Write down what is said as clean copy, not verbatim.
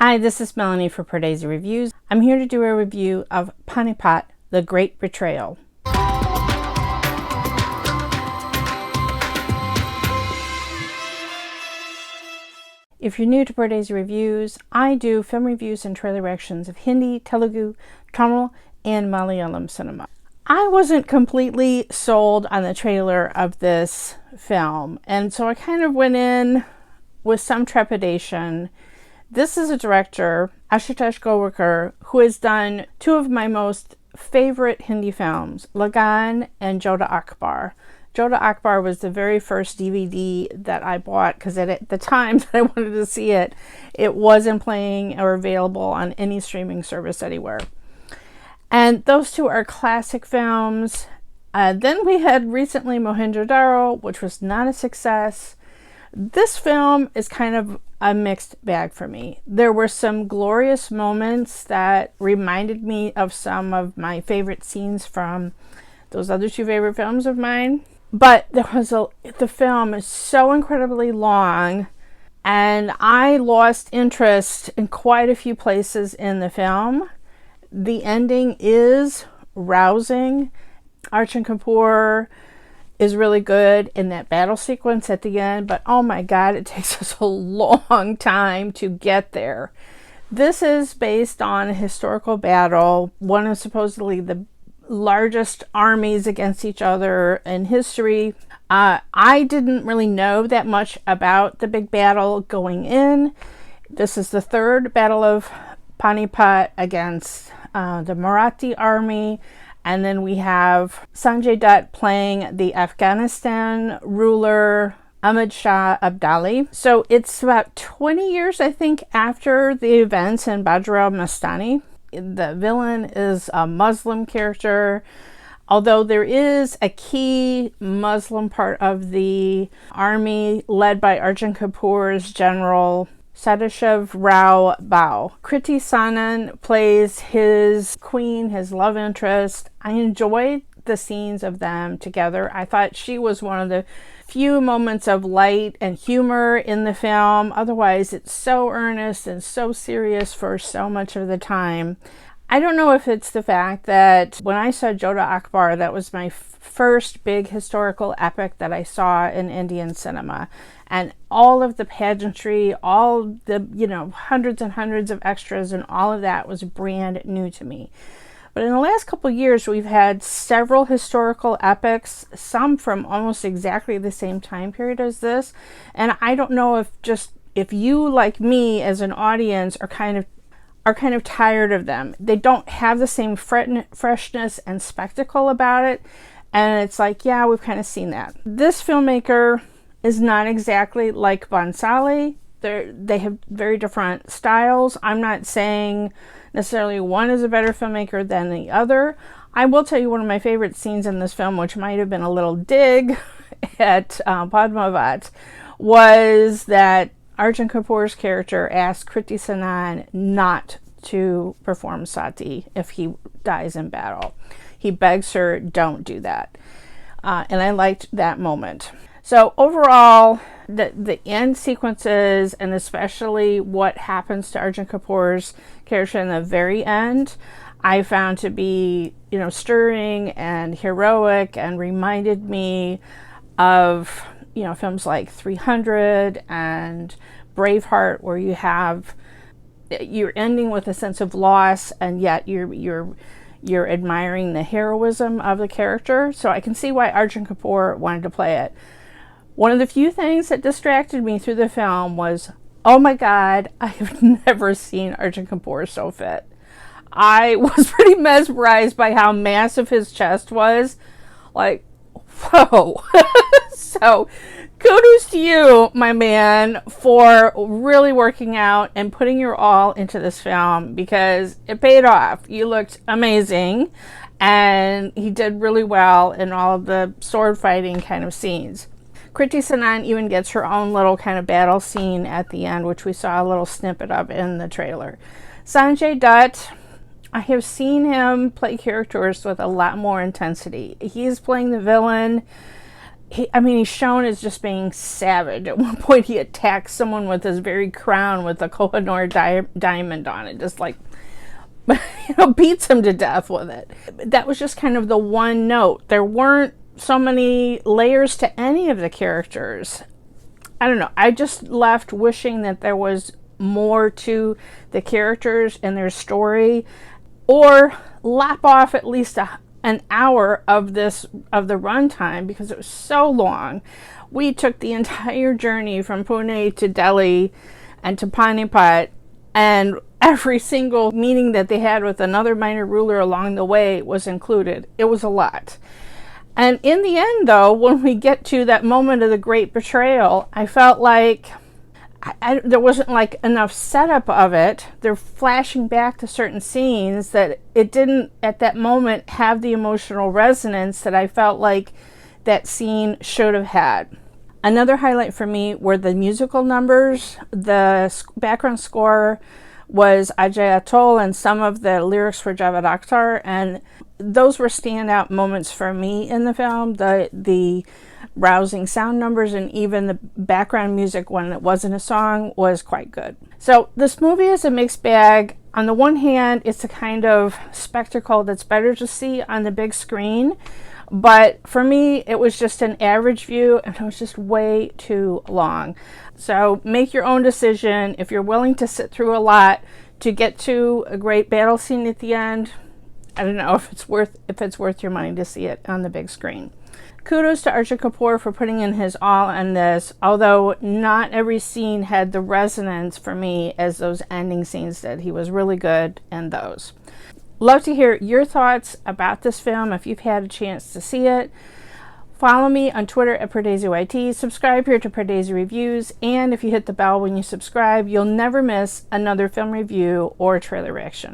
Hi, this is Melanie for Pardesi Reviews. I'm here to do a review of Panipat, the Great Betrayal. If you're new to Pardesi Reviews, I do film reviews and trailer reactions of Hindi, Telugu, Tamil, and Malayalam cinema. I wasn't completely sold on the trailer of this film, and so I kind of went in with some trepidation. This is a director, Ashutosh Gowarikar, who has done two of my most favorite Hindi films, Lagan and Jodha Akbar. Jodha Akbar was the very first DVD that I bought because at the time that I wanted to see it, it wasn't playing or available on any streaming service anywhere. And those two are classic films. Then we had recently Mohenjo-daro, which was not a success. This film is kind of a mixed bag for me. There were some glorious moments that reminded me of some of my favorite scenes from those other two favorite films of mine. But the film is so incredibly long, and I lost interest in quite a few places in the film. The ending is rousing. Arjun Kapoor is really good in that battle sequence at the end, but oh my god, it takes us a long time to get there. This is based on a historical battle, one of supposedly the largest armies against each other in history. I didn't really know that much about the big battle going in. This is the Third Battle of Panipat against the Marathi army. And then we have Sanjay Dutt playing the Afghanistan ruler, Ahmad Shah Abdali. So it's about 20 years, I think, after the events in Badr al-Mastani. The villain is a Muslim character, although there is a key Muslim part of the army led by Arjun Kapoor's general Sadashiv Rao Bhau. Kriti Sanon plays his queen, his love interest. I enjoyed the scenes of them together. I thought she was one of the few moments of light and humor in the film. Otherwise, it's so earnest and so serious for so much of the time. I don't know if it's the fact that when I saw Jodha Akbar, that was my first big historical epic that I saw in Indian cinema. And all of the pageantry, all the, hundreds and hundreds of extras and all of that was brand new to me. But in the last couple of years, we've had several historical epics, some from almost exactly the same time period as this. And I don't know if you, like me as an audience, are kind of tired of them. They don't have the same freshness and spectacle about it. And it's like, yeah, we've kind of seen that. This filmmaker is not exactly like Bhansali. They have very different styles. I'm not saying necessarily one is a better filmmaker than the other. I will tell you one of my favorite scenes in this film, which might have been a little dig at Padmavat, was that Arjun Kapoor's character asked Kriti Sanon not to perform Sati if he dies in battle. He begs her, don't do that. And I liked that moment. So overall, the end sequences, and especially what happens to Arjun Kapoor's character in the very end, I found to be, stirring and heroic, and reminded me of, films like 300 and Braveheart, where you're ending with a sense of loss, and yet you're admiring the heroism of the character. So I can see why Arjun Kapoor wanted to play it. One of the few things that distracted me through the film was, oh my god, I have never seen Arjun Kapoor so fit. I was pretty mesmerized by how massive his chest was. Like, whoa. So, kudos to you, my man, for really working out and putting your all into this film, because it paid off. You looked amazing, and he did really well in all of the sword fighting kind of scenes. Kriti Sanon even gets her own little kind of battle scene at the end, which we saw a little snippet of in the trailer. Sanjay Dutt, I have seen him play characters with a lot more intensity. He's playing the villain. he's shown as just being savage. At one point, he attacks someone with his very crown with a Kohinoor diamond on it, just like, beats him to death with it. That was just kind of the one note. There weren't so many layers to any of the characters. I don't know. I just left wishing that there was more to the characters and their story, or lap off at least an hour of the runtime, because it was so long. We took the entire journey from Pune to Delhi and to Panipat, and every single meeting that they had with another minor ruler along the way was included. It was a lot. And in the end, though, when we get to that moment of the Great Betrayal, I felt like there wasn't like enough setup of it. They're flashing back to certain scenes that it didn't at that moment have the emotional resonance that I felt like that scene should have had. Another highlight for me were the musical numbers. The background score was Ajay Atul, and some of the lyrics were Javed Akhtar, and those were standout moments for me in the film. The rousing sound numbers and even the background music when it wasn't a song was quite good. So this movie is a mixed bag. On the one hand, it's a kind of spectacle that's better to see on the big screen, but for me it was just an average view, and it was just way too long. So make your own decision. If you're willing to sit through a lot to get to a great battle scene at the end, I don't know if it's worth your money to see it on the big screen. Kudos to Arjun Kapoor for putting in his all on this, although not every scene had the resonance for me as those ending scenes did. He was really good in those. Love to hear your thoughts about this film if you've had a chance to see it. Follow me on Twitter at PardesiYT. Subscribe here to Pardesi Reviews, and if you hit the bell when you subscribe, you'll never miss another film review or trailer reaction.